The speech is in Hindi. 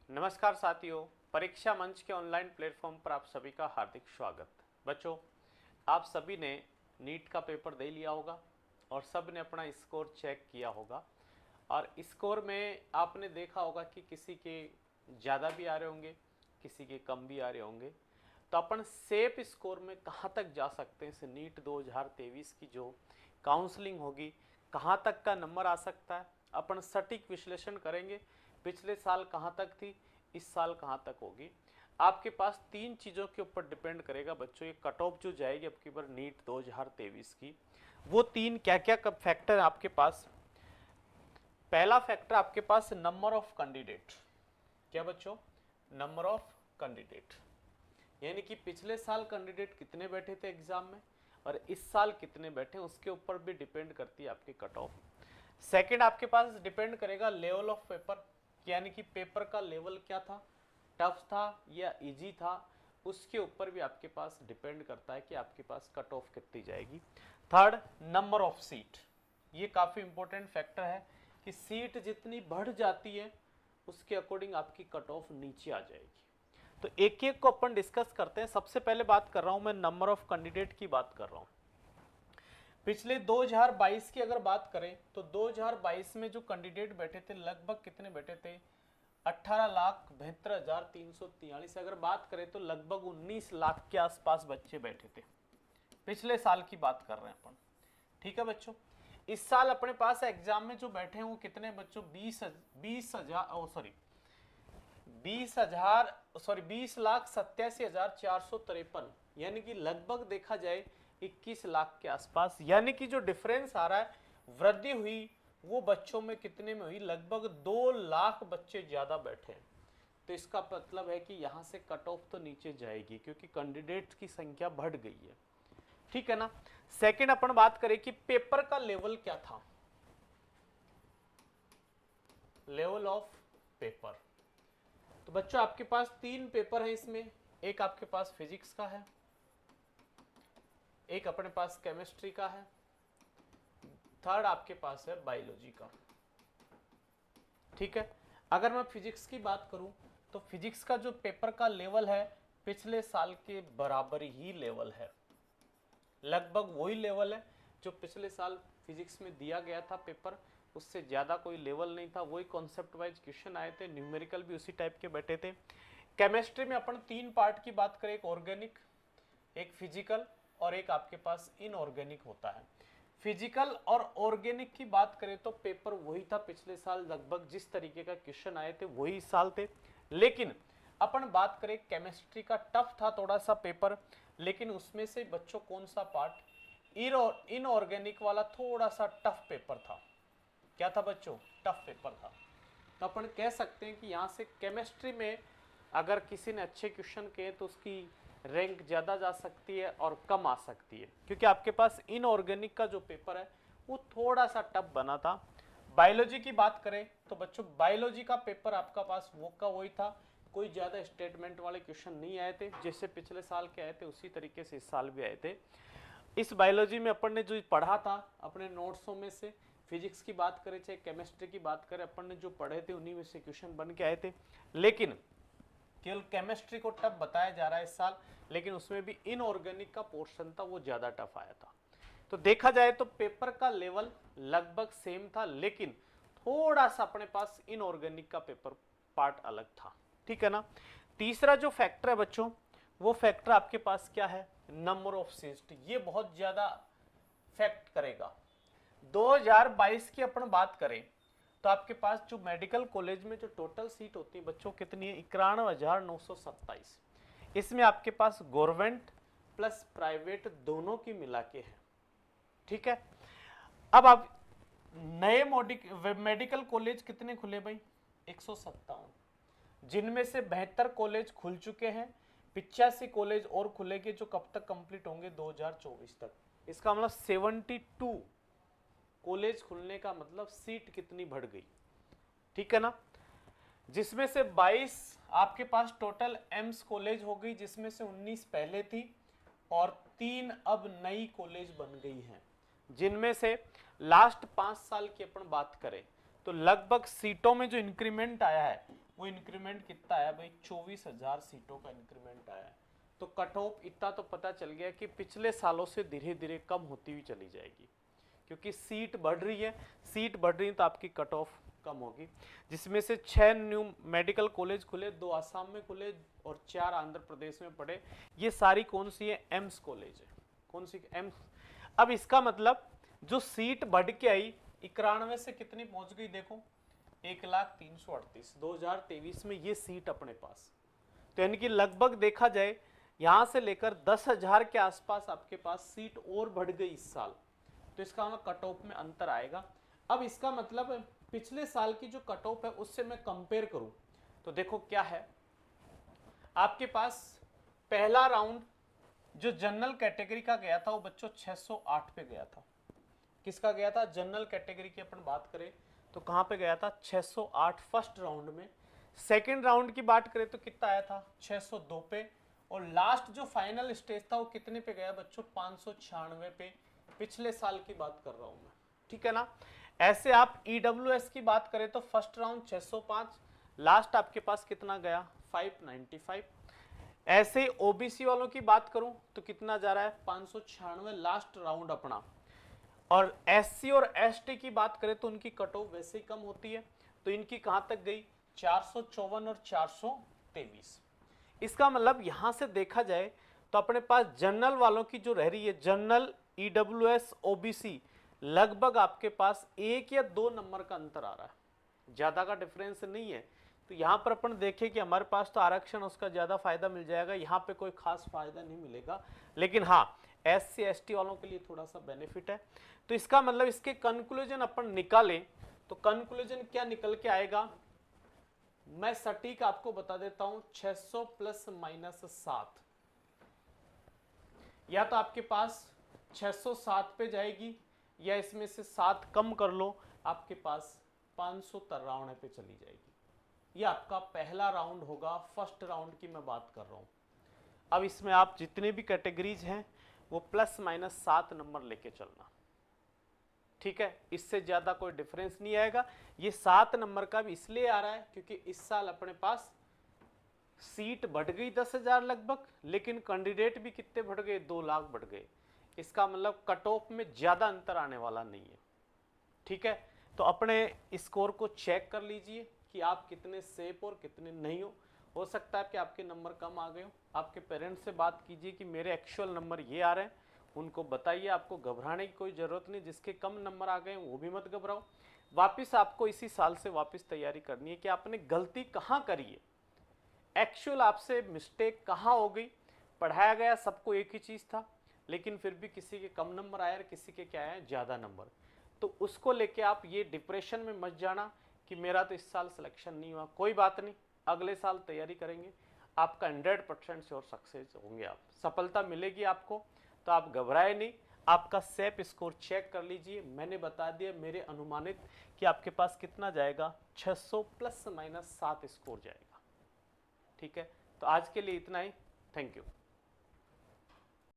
नमस्कार साथियों, परीक्षा मंच के ऑनलाइन प्लेटफॉर्म पर आप सभी का हार्दिक स्वागत। बच्चों, आप सभी ने नीट का पेपर दे लिया होगा और सब ने अपना स्कोर चेक किया होगा और स्कोर में आपने देखा होगा कि किसी के ज़्यादा भी आ रहे होंगे, किसी के कम भी आ रहे होंगे। तो अपन सेफ स्कोर में कहाँ तक जा सकते हैं, इस नीट 2023 की जो काउंसलिंग होगी कहाँ तक का नंबर आ सकता है, अपन सटीक विश्लेषण करेंगे। पिछले साल कहाँ तक थी, इस साल कहाँ तक होगी। आपके पास तीन चीज़ों के ऊपर डिपेंड करेगा बच्चों, ये कट ऑफ जो जाएगी आपकी बार नीट 2023 की, वो तीन क्या क्या फैक्टर आपके पास। पहला फैक्टर आपके पास नंबर ऑफ कैंडिडेट। क्या बच्चों? नंबर ऑफ कैंडिडेट, यानी कि पिछले साल कैंडिडेट कितने बैठे थे एग्जाम में और इस साल कितने बैठे, उसके ऊपर भी डिपेंड करती है आपकी कट ऑफ। सेकेंड आपके पास डिपेंड करेगा लेवल ऑफ पेपर, यानी कि पेपर का लेवल क्या था, टफ था या इजी था, उसके ऊपर भी आपके पास डिपेंड करता है कि आपके पास कट ऑफ कितनी जाएगी। थर्ड, नंबर ऑफ सीट, ये काफ़ी इंपॉर्टेंट फैक्टर है कि सीट जितनी बढ़ जाती है उसके अकॉर्डिंग आपकी कट ऑफ नीचे आ जाएगी। तो एक एक को अपन डिस्कस करते हैं। सबसे पहले बात कर रहा हूं मैं नंबर ऑफ कैंडिडेट की बात कर रहा हूं। पिछले 2022 की अगर बात करें तो 2022 में जो कैंडिडेट बैठे थे लगभग कितने बैठे थे, 18,72,343। अगर बात करें तो लगभग 19 लाख के आसपास बच्चे बैठे थे। पिछले साल की बात कर रहे हैं अपन, ठीक है बच्चों। इस साल अपने पास एग्जाम में जो बैठे हैं वो कितने बच्चों, 20,87,453, यानी कि लगभग देखा जाए 21 लाख के आसपास। यानी कि जो डिफरेंस आ रहा है, वृद्धि हुई, वो बच्चों में कितने में हुई, लगभग 2 लाख बच्चे ज्यादा बैठे हैं। तो इसका मतलब है कि यहां से कट ऑफ तो नीचे जाएगी क्योंकि कैंडिडेट की संख्या बढ़ गई है, ठीक है ना। सेकंड अपन बात करें कि पेपर का लेवल क्या था, लेवल ऑफ पेपर। तो बच्चों आपके पास तीन पेपर है इसमें, एक आपके पास फिजिक्स का है, एक अपने पास केमिस्ट्री का है, थर्ड आपके पास है बायोलॉजी का, ठीक है। अगर मैं फिजिक्स की बात करूं तो फिजिक्स का जो पेपर का लेवल है पिछले साल के बराबर ही लेवल है, लगभग वही लेवल है जो पिछले साल फिजिक्स में दिया गया था पेपर, उससे ज़्यादा कोई लेवल नहीं था। वही कॉन्सेप्ट वाइज क्वेश्चन आए थे, न्यूमेरिकल भी उसी टाइप के बैठे थे। केमिस्ट्री में अपन तीन पार्ट की बात करें, एक ऑर्गेनिक, एक फिजिकल और एक आपके पास इनऑर्गेनिक होता है। फिजिकल और ऑर्गेनिक की बात करें तो पेपर वही था पिछले साल, लगभग जिस तरीके का क्वेश्चन आए थे वही साल थे। लेकिन अपन बात करें केमिस्ट्री का, टफ था थोड़ा सा पेपर, लेकिन उसमें से बच्चों कौन सा पार्ट, इनऑर्गेनिक वाला थोड़ा सा टफ पेपर था। क्या था बच्चों? टफ पेपर था। तो अपन कह सकते हैं कि यहाँ से केमिस्ट्री में अगर किसी ने अच्छे क्वेश्चन किए तो उसकी रैंक ज़्यादा जा सकती है और कम आ सकती है, क्योंकि आपके पास इनऑर्गेनिक का जो पेपर है वो थोड़ा सा टफ बना था। बायोलॉजी की बात करें तो बच्चों बायोलॉजी का पेपर आपका पास वो का वही था, कोई ज़्यादा स्टेटमेंट वाले क्वेश्चन नहीं आए थे, जैसे पिछले साल के आए थे उसी तरीके से इस साल भी आए थे। इस बायोलॉजी में अपन ने जो पढ़ा था अपने नोट्सों में से, फिजिक्स की बात करें चाहे केमिस्ट्री की बात करें, अपन ने जो पढ़े थे उन्हीं में से क्वेश्चन बन के आए थे। लेकिन केवल केमिस्ट्री को टफ बताया जा रहा है इस साल, लेकिन उसमें भी इनऑर्गेनिक का पोर्शन था वो ज़्यादा टफ आया था। तो देखा जाए तो पेपर का लेवल लगभग सेम था, लेकिन थोड़ा सा अपने पास इनऑर्गेनिक का पेपर पार्ट अलग था, ठीक है ना। तीसरा जो फैक्टर है बच्चों, वो फैक्टर आपके पास क्या है, नंबर ऑफ सीट। ये बहुत ज्यादा फैक्ट करेगा। 2022 की अपन बात करें तो आपके पास जो मेडिकल कॉलेज में जो टोटल सीट होती है बच्चों कितनी है, 91,927। इसमें आपके पास गवर्नमेंट प्लस प्राइवेट दोनों की मिला के है, ठीक है। अब आप नए मेडिकल कॉलेज कितने खुले भाई, 157, जिनमें से 72 कॉलेज खुल चुके हैं, 85 कॉलेज और खुलेंगे जो कब तक कंप्लीट होंगे, 2024 तक। इसका मतलब 72 कॉलेज खुलने का मतलब सीट कितनी बढ़ गई, ठीक है ना। जिसमें से 22 आपके पास टोटल एम्स कॉलेज हो गई, जिसमें से 19 पहले थी और 3 अब नई कॉलेज बन गई हैं, जिनमें से लास्ट 5 साल की अपन बात करें तो लगभग सीटों में जो इंक्रीमेंट आया है वो इंक्रीमेंट कितना आया भाई, 24,000 सीटों का इंक्रीमेंट आया है। तो कट ऑफ इतना तो पता चल गया कि पिछले सालों से धीरे धीरे कम होती हुई चली जाएगी, क्योंकि सीट बढ़ रही है, सीट बढ़ रही है तो आपकी कट ऑफ कम होगी। जिसमें से 6 न्यू मेडिकल कॉलेज खुले, 2 आसाम में खुले और 4 आंध्र प्रदेश में पड़े। ये सारी कौन सी है, एम्स कॉलेज है। कौन सी, एम्स। अब इसका मतलब जो सीट बढ़ के आई 91 से कितनी पहुंच गई, देखो 1,03,38 2023 में ये सीट अपने पास। तो यानी कि लगभग देखा जाए यहां से लेकर 10,000 के आसपास आपके पास सीट और बढ़ गई इस साल। तो इसका मतलब कट ऑफ में अंतर आएगा। अब इसका मतलब पिछले साल की जो कट ऑफ है उससे मैं कंपेयर करूं तो देखो क्या है, आपके पास पहला राउंड जो जनरल कैटेगरी का गया था वो बच्चों 608 पे गया था। किसका गया था, जनरल कैटेगरी की अपन बात करें तो कहां पे गया था, 608 फर्स्ट राउंड में। सेकेंड राउंड की बात करें तो कितना आया था, 602 पे। और लास्ट जो फाइनल स्टेज था वो कितने पे गया बच्चों, 596 पे। पिछले साल की बात कर रहा हूं मैं, ठीक है ना। ऐसे आप ईडब्ल्यूएस की बात करें तो फर्स्ट राउंड 605, लास्ट आपके पास कितना गया, 595। ऐसे ओबीसी वालों की बात करूं तो कितना जा रहा है, 596 लास्ट राउंड अपना। और एससी और एसटी की बात करें तो उनकी कट ऑफ वैसे ही कम होती है, तो इनकी कहां तक गई, 454 और 423। इसका मतलब यहां से देखा जाए तो अपने पास जनरल वालों की जो रह रही है, जनरल, ईडब्ल्यूएस, ओबीसी, लगभग आपके पास 1 या 2 नंबर का अंतर आ रहा है, ज्यादा का डिफरेंस नहीं है। तो यहाँ पर अपन देखें कि हमारे पास तो आरक्षण उसका ज्यादा फायदा मिल जाएगा, यहाँ पे कोई खास फायदा नहीं मिलेगा, लेकिन हाँ एससी एसटी वालों के लिए थोड़ा सा बेनिफिट है। तो इसका मतलब इसके कंक्लूजन अपन निकालें तो कंक्लूजन क्या निकल के आएगा, मैं सटीक आपको बता देता हूं, 600 प्लस माइनस 7, या तो आपके पास 607 पे जाएगी या इसमें से 7 कम कर लो, आपके पास 593 पे चली जाएगी। ये आपका पहला राउंड होगा, फर्स्ट राउंड की मैं बात कर रहा हूं। अब इसमें आप जितने भी कैटेगरीज हैं वो प्लस माइनस 7 नंबर लेके चलना, ठीक है। इससे ज्यादा कोई डिफरेंस नहीं आएगा। ये 7 नंबर का भी इसलिए आ रहा है क्योंकि इस साल अपने पास सीट बढ़ गई 10,000 लगभग, लेकिन कैंडिडेट भी कितने बढ़ गए, 2 लाख बढ़ गए। इसका मतलब कट ऑफ में ज्यादा अंतर आने वाला नहीं है, ठीक है। तो अपने स्कोर को चेक कर लीजिए कि आप कितने सेफ और कितने नहीं हो सकता है कि आपके नंबर कम आ गए हो। आपके पेरेंट्स से बात कीजिए कि मेरे एक्चुअल नंबर ये आ रहे हैं, उनको बताइए, आपको घबराने की कोई ज़रूरत नहीं। जिसके कम नंबर आ गए वो भी मत घबराओ। वापस आपको इसी साल से वापस तैयारी करनी है कि आपने गलती कहाँ करी है, एक्चुअल आपसे मिस्टेक कहाँ हो गई। पढ़ाया गया सबको एक ही चीज़ था, लेकिन फिर भी किसी के कम नंबर आए और किसी के क्या आए ज़्यादा नंबर। तो उसको लेके आप ये डिप्रेशन में मत जाना कि मेरा तो इस साल सिलेक्शन नहीं हुआ, कोई बात नहीं, अगले साल तैयारी करेंगे, आपका 100% श्योर सक्सेस होंगे, आप सफलता मिलेगी आपको। तो आप घबराए नहीं, आपका सेफ स्कोर चेक कर लीजिए। मैंने बता दिया मेरे अनुमानित कि आपके पास कितना जाएगा, 600 प्लस माइनस 7 स्कोर जाएगा, ठीक है। तो आज के लिए इतना ही, थैंक यू।